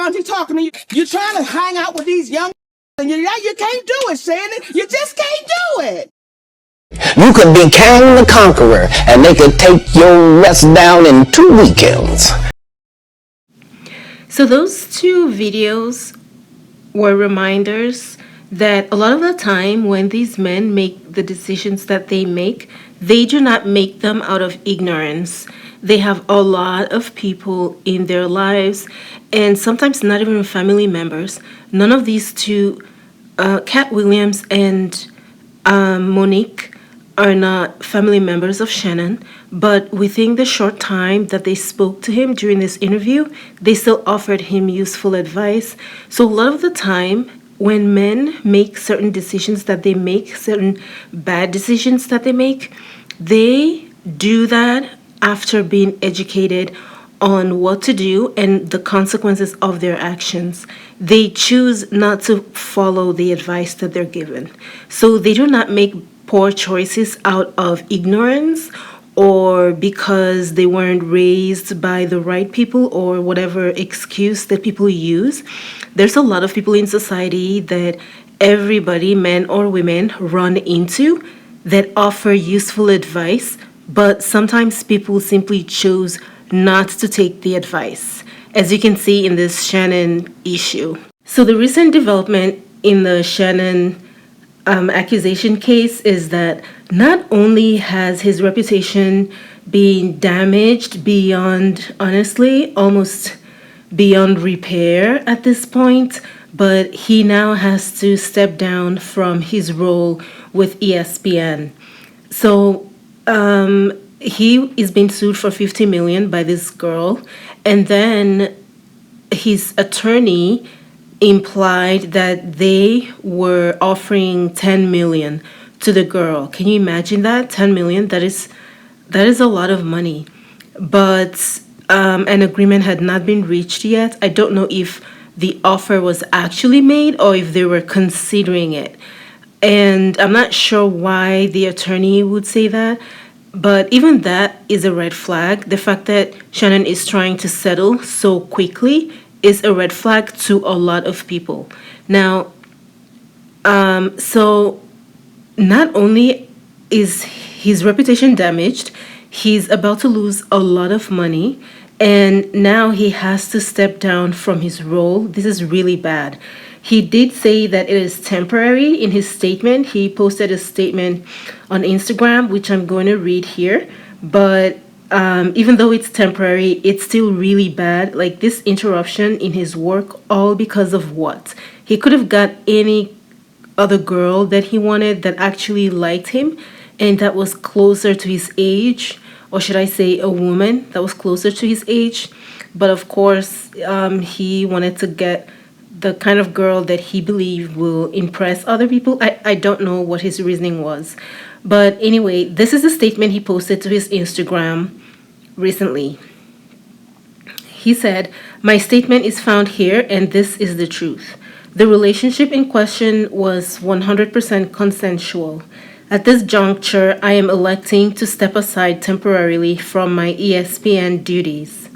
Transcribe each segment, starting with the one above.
auntie talking to you. You're trying to hang out with these young and you can't do it, Shannon. You just can't do it. You could be Kang the Conqueror, and they could take your rest down in 2 weekends. So those two videos were reminders that a lot of the time when these men make the decisions that they make, they do not make them out of ignorance. They have a lot of people in their lives, and sometimes not even family members. None of these two, Cat Williams and Monique, are not family members of Shannon, but within the short time that they spoke to him during this interview, they still offered him useful advice. So a lot of the time, when men make certain decisions that they make, certain bad decisions that they do that after being educated on what to do and the consequences of their actions. They choose not to follow the advice that they're given. So they do not make poor choices out of ignorance or because they weren't raised by the right people or whatever excuse that people use. There's a lot of people in society that everybody, men or women, run into that offer useful advice, but sometimes people simply choose not to take the advice, as you can see in this Shannon issue. So the recent development in the Shannon accusation case is that not only has his reputation been damaged beyond, honestly, almost beyond repair at this point, but he now has to step down from his role with ESPN. So he is being sued for $50 million by this girl, and then his attorney implied that they were offering $10 million to the girl. Can you imagine that? $10 million? That is a lot of money. But an agreement had not been reached yet. I don't know if the offer was actually made or if they were considering it. And I'm not sure why the attorney would say that. But even that is a red flag. The fact that Shannon is trying to settle so quickly is a red flag to a lot of people. Now, so not only is his reputation damaged, he's about to lose a lot of money, and now he has to step down from his role. This is really bad. He did say that it is temporary in his statement. He posted a statement on Instagram, which I'm going to read here, but even though it's temporary, it's still really bad. Like this interruption in his work, all because of what? He could have got any other girl that he wanted that actually liked him and that was closer to his age, or should I say a woman that was closer to his age. But of course, he wanted to get the kind of girl that he believed will impress other people. I don't know what his reasoning was. But anyway, this is a statement he posted to his Instagram recently. He said, "My statement is found here, and this is the truth. The relationship in question was 100% consensual. At this juncture, I am electing to step aside temporarily from my ESPN duties.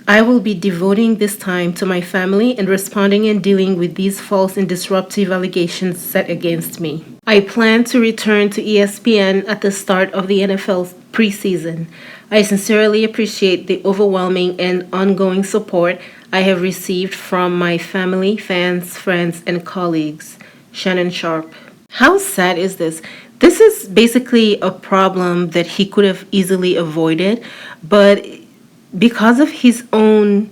I will be devoting this time to my family and responding and dealing with these false and disruptive allegations set against me. I plan to return to ESPN at the start of the NFL preseason. I sincerely appreciate the overwhelming and ongoing support I have received from my family, fans, friends, and colleagues. Shannon Sharpe." How sad is this? This is basically a problem that he could have easily avoided, but because of his own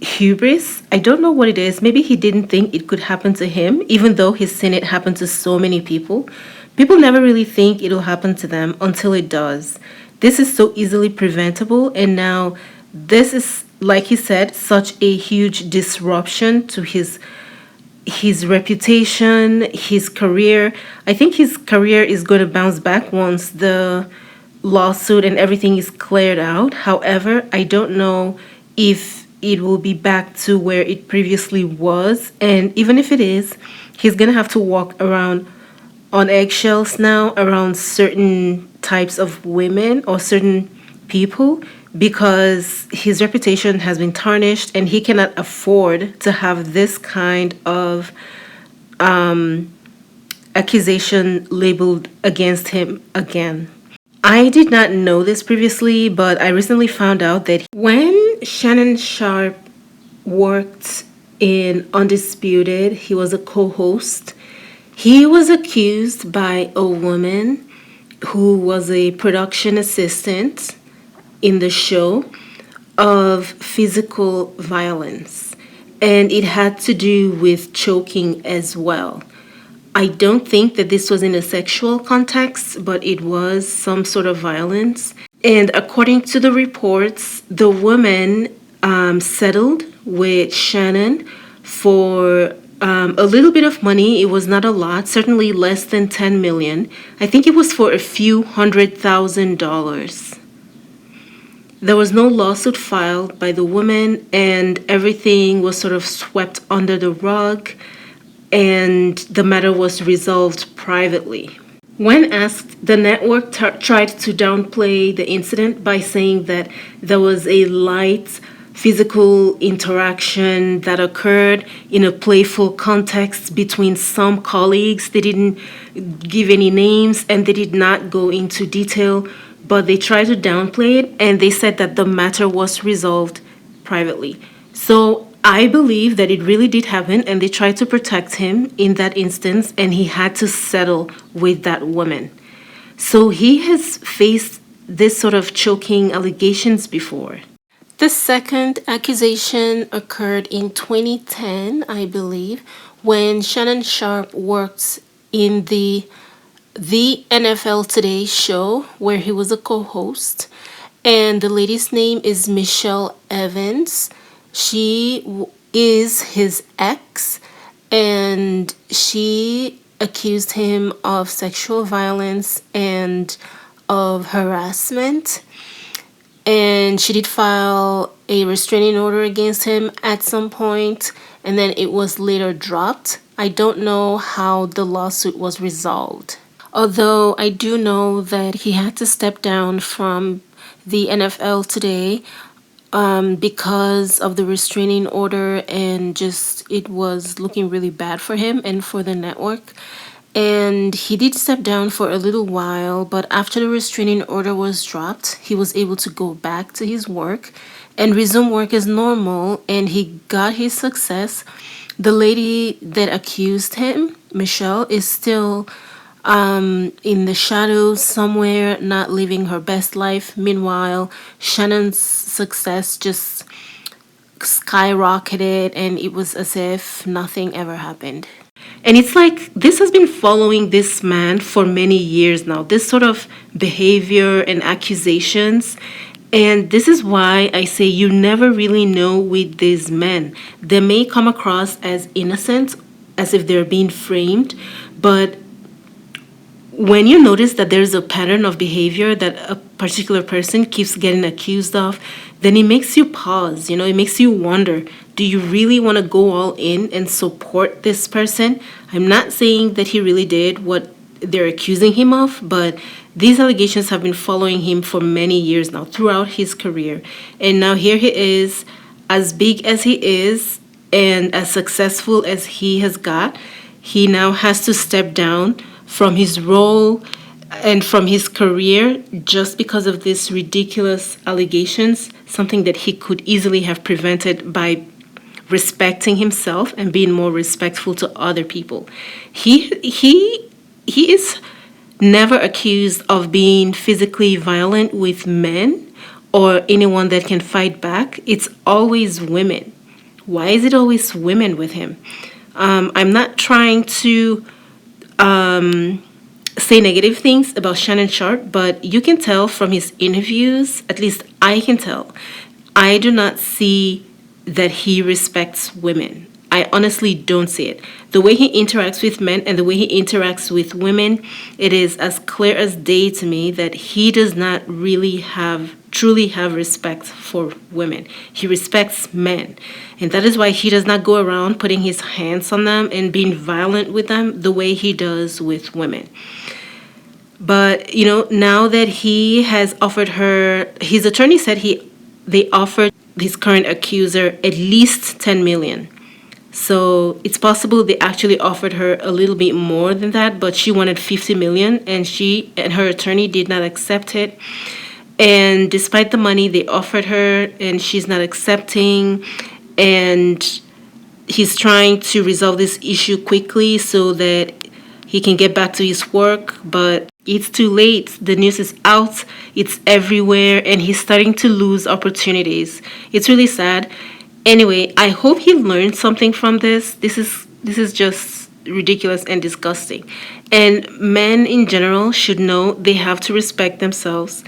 hubris, I don't know what it is. Maybe he didn't think it could happen to him, even though he's seen it happen to so many people. People never really think it'll happen to them until it does. This is so easily preventable, and now this is, like he said, such a huge disruption to his reputation, his career. I think his career is going to bounce back once the lawsuit and everything is cleared out. However, I don't know if it will be back to where it previously was. And even if it is, he's going to have to walk around on eggshells now around certain types of women or certain people because his reputation has been tarnished and he cannot afford to have this kind of accusation labeled against him again. I did not know this previously, but I recently found out that when Shannon Sharpe worked in Undisputed, he was a co-host. He was accused by a woman who was a production assistant in the show of physical violence, and it had to do with choking as well. I don't think that this was in a sexual context, but it was some sort of violence. And according to the reports, the woman settled with Shannon for a little bit of money. It was not a lot, certainly less than 10 million. I think it was for a few $100,000. There was no lawsuit filed by the woman, and everything was sort of swept under the rug, and the matter was resolved privately. When asked, the network tried to downplay the incident by saying that there was a light physical interaction that occurred in a playful context between some colleagues. They didn't give any names and they did not go into detail, but they tried to downplay it, and they said that the matter was resolved privately. So I believe that it really did happen, and they tried to protect him in that instance, and he had to settle with that woman. So he has faced this sort of choking allegations before. The second accusation occurred in 2010, I believe, when Shannon Sharpe worked in the NFL Today show where he was a co-host, and the lady's name is Michelle Evans. She is his ex, and she accused him of sexual violence and of harassment. And she did file a restraining order against him at some point, and then it was later dropped. I don't know how the lawsuit was resolved. Although I do know that he had to step down from the NFL Today because of the restraining order, and just it was looking really bad for him and for the network. And he did step down for a little while, but after the restraining order was dropped, he was able to go back to his work and resume work as normal, and he got his success. The lady that accused him, Michelle, is still in the shadows somewhere, not living her best life. Meanwhile, Shannon's success just skyrocketed, and it was as if nothing ever happened. And it's like this has been following this man for many years now, this sort of behavior and accusations. And this is why I say you never really know with these men. They may come across as innocent, as if they're being framed, but when you notice that there's a pattern of behavior that a particular person keeps getting accused of, then it makes you pause, it makes you wonder, do you really want to go all in and support this person? I'm not saying that he really did what they're accusing him of, but these allegations have been following him for many years now, throughout his career. And now here he is, as big as he is and as successful as he has got, he now has to step down from his role and from his career just because of these ridiculous allegations, something that he could easily have prevented by respecting himself and being more respectful to other people. He is never accused of being physically violent with men or anyone that can fight back. It's always women. Why is it always women with him? I'm not trying to say negative things about Shannon Sharpe, but you can tell from his interviews, at least I can tell, I do not see that he respects women. I honestly don't see it. The way he interacts with men and the way he interacts with women, it is as clear as day to me that he does not really truly have respect for women. He respects men. And that is why he does not go around putting his hands on them and being violent with them the way he does with women. But, now that he has offered her, his attorney said he they offered his current accuser at least 10 million. So it's possible they actually offered her a little bit more than that, but she wanted 50 million and she and her attorney did not accept it. And despite the money they offered her and she's not accepting, and he's trying to resolve this issue quickly so that he can get back to his work, but it's too late. The news is out, it's everywhere, and he's starting to lose opportunities. It's really sad. Anyway, I hope he learned something from this. This is just ridiculous and disgusting. And men in general should know they have to respect themselves.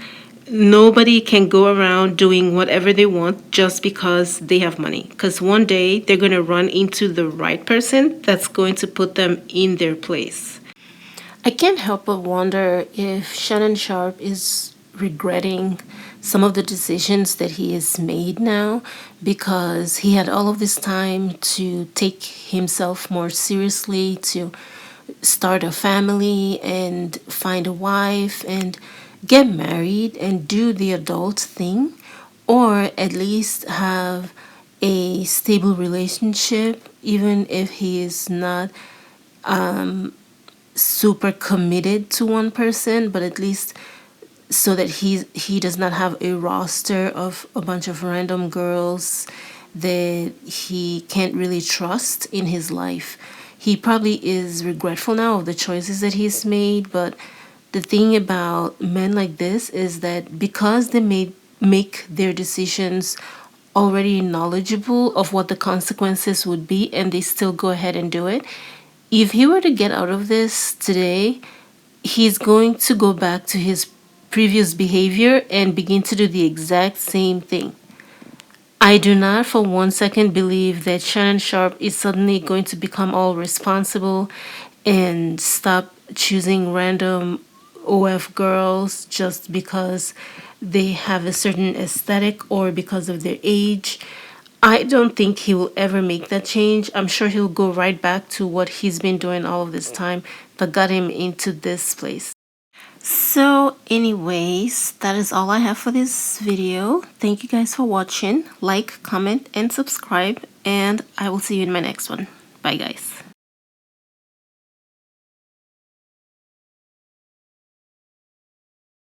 Nobody can go around doing whatever they want just because they have money. Because one day they're going to run into the right person that's going to put them in their place. I can't help but wonder if Shannon Sharpe is regretting some of the decisions that he has made now, because he had all of this time to take himself more seriously, to start a family and find a wife and get married and do the adult thing, or at least have a stable relationship, even if he is not super committed to one person, but at least so that he does not have a roster of a bunch of random girls that he can't really trust in his life. He probably is regretful now of the choices that he's made, but the thing about men like this is that because they make their decisions already knowledgeable of what the consequences would be and they still go ahead and do it, if he were to get out of this today, he's going to go back to his previous behavior and begin to do the exact same thing. I do not for one second believe that Shannon Sharpe is suddenly going to become all responsible and stop choosing random OF girls just because they have a certain aesthetic or because of their age. I don't think he will ever make that change. I'm sure he'll go right back to what he's been doing all of this time that got him into this place. So anyways, that is all I have for this video. Thank you guys for watching. Like, comment, and subscribe, and I will see you in my next one. Bye guys.